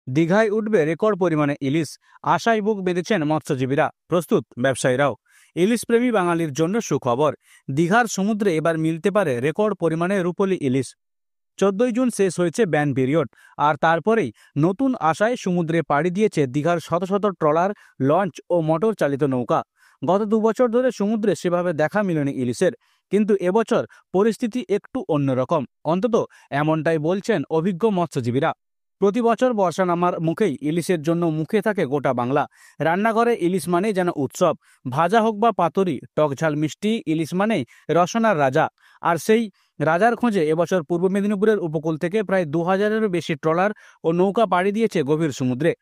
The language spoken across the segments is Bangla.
দীঘায় উঠবে রেকর্ড পরিমাণে ইলিশ, আশায় বুক বেঁধেছেন মৎস্যজীবীরা, প্রস্তুত ব্যবসায়ীরাও। ইলিশ প্রেমী বাঙালির জন্য সুখবর, দীঘার সমুদ্রে এবার মিলতে পারে রেকর্ড পরিমাণে রূপোলী ইলিশ। 14ই জুন শেষ হয়েছে ব্যান পিরিয়ড, আর তারপরেই নতুন আশায় সমুদ্রে পাড়ি দিয়েছে দীঘার শত শত ট্রলার, লঞ্চ ও মোটর চালিত নৌকা। গত 2 বছর ধরে সমুদ্রে সেভাবে দেখা মিলেনি ইলিশের, কিন্তু এবছর পরিস্থিতি একটু অন্যরকম, অন্তত এমনটাই বলছেন অভিজ্ঞ মৎস্যজীবীরা। প্রতি বছর বর্ষা নামার মুখেই ইলিশের জন্য মুখে থাকে গোটা বাংলা। রান্নাঘরে ইলিশ মানে যেন উৎসব, ভাজা হোক বা পাতুরি, টক ঝাল মিষ্টি, ইলিশ মানেই রসনার রাজা। আর সেই রাজার খোঁজে এবছর পূর্ব মেদিনীপুরের উপকূল থেকে প্রায় 2000-এরও বেশি ট্রলার ও নৌকা পাড়ি দিয়েছে গভীর সমুদ্রে।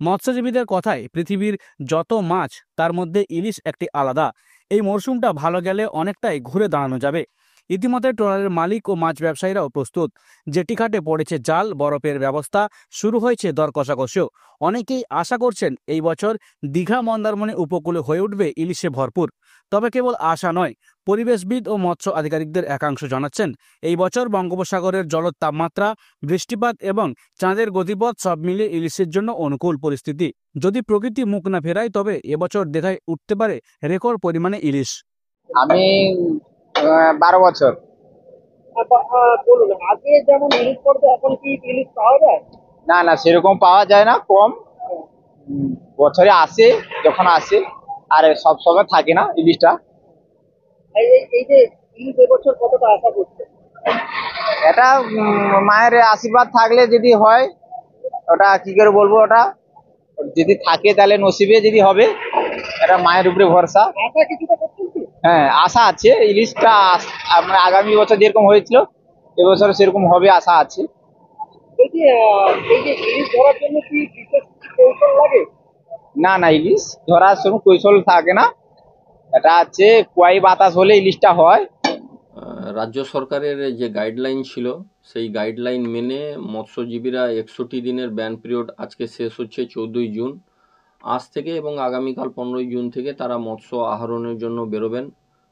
মৎস্যজীবীদের কথায়, পৃথিবীর যত মাছ তার মধ্যে ইলিশ একটি আলাদা। এই মরশুমটা ভালো গেলে অনেকটাই ঘুরে দাঁড়ানো যাবে। ইতিমধ্যে ট্রলারের মালিক ও মাছ ব্যবসায়ীরাও প্রস্তুত। জেটিঘাটে পড়েছে জাল, বরফের ব্যবস্থা, শুরু হয়েছে দর কষাকষিও। অনেকেই আশা করছেন এই বছর দীঘা মন্দারমণি উপকূলে হয়ে উঠবে ইলিশে ভরপুর। তবে কেবল আশা নয়, পরিবেশবিদ ও মৎস্য আধিকারিকদের একাংশ জানাচ্ছেন এই বছর বঙ্গোপসাগরের জলের তাপমাত্রা, বৃষ্টিপাত এবং চাঁদের গতিপথ সব মিলিয়ে ইলিশের জন্য অনুকূল পরিস্থিতি। যদি প্রকৃতি মুখ না ফেরায়, তবে এবছর দীঘায় উঠতে পারে রেকর্ড পরিমাণে ইলিশ। আমি 12 বছর। বলুন, আগে যেমন ইলিশ পড়তো এখন কি ইলিশ পাওয়া যায়? না না, সেরকম পাওয়া যায় না, কম। বছরে আসে, যখন আসে, আর সব সময় থাকে না ইলিশটা। এই যে ইলিশ এবছর কতটা আশা করছে? এটা মায়ের আশীর্বাদ থাকলে যদি হয়, ওটা কি করে বলবো, ওটা যদি থাকে তাহলে নসিবে যদি হবে, এটা মায়ের উপরে ভরসা। আশা কিছুটা করছেন কি? হ্যাঁ, আশা আছে ইলিশটা মানে আগামী বছর যেরকম হয়েছিল এবছর সেরকম হবে, আশা আছে। বলছি, এই যে ইলিশ ধরার জন্য কি বিশেষ কৌশল লাগে? না না, ইলিশ ধরার সময় কৌশল থাকে না, এটা হচ্ছে কুয়াই বাতাস হলে ইলিশটা হয়। রাজ্য সরকারের যে গাইডলাইন ছিল সেই গাইডলাইন মেনে মৎস্যজীবীরা 61 দিনের ব্যান পিরিয়ড আজকে শেষ হচ্ছে 14ই জুন। আজ থেকে এবং আগামীকাল 15ই জুন থেকে তারা মৎস্য আহরণের জন্য বেরোবেন।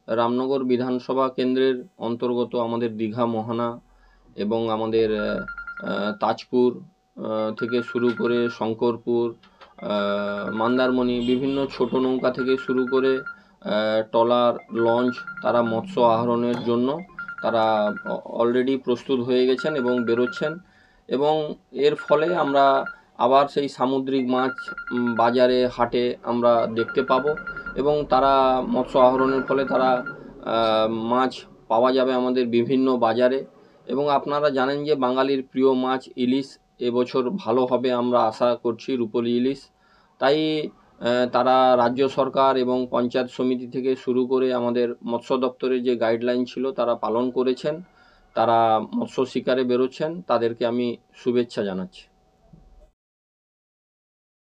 রামনগর বিধানসভা কেন্দ্রের অন্তর্গত আমাদের দীঘা মোহনা এবং আমাদের তাজপুর থেকে শুরু করে শঙ্করপুর, মন্দারমণি, বিভিন্ন ছোট নৌকা থেকে শুরু করে ট্রলার, লঞ্চ, তারা মৎস্য আহরণের জন্য তারা অলরেডি প্রস্তুত হয়ে গেছেন এবং বেরোচ্ছেন। এবং এর ফলে আমরা আবার সেই সামুদ্রিক মাছ বাজারে, হাটে আমরা দেখতে পাবো এবং তারা মৎস্য আহরণের ফলে তারা মাছ পাওয়া যাবে আমাদের বিভিন্ন বাজারে। এবং আপনারা জানেন যে বাঙালির প্রিয় মাছ ইলিশ এবছর ভালো হবে, আমরা আশা করছি রূপোলী ইলিশ। তাই তারা রাজ্য সরকার এবং পঞ্চায়েত সমিতি থেকে শুরু করে আমাদের মৎস্য দপ্তরের যে গাইডলাইন ছিল তারা পালন করেছেন, তারা মৎস্য শিকারে বেরোচ্ছেন, তাদেরকে আমি শুভেচ্ছা জানাচ্ছি।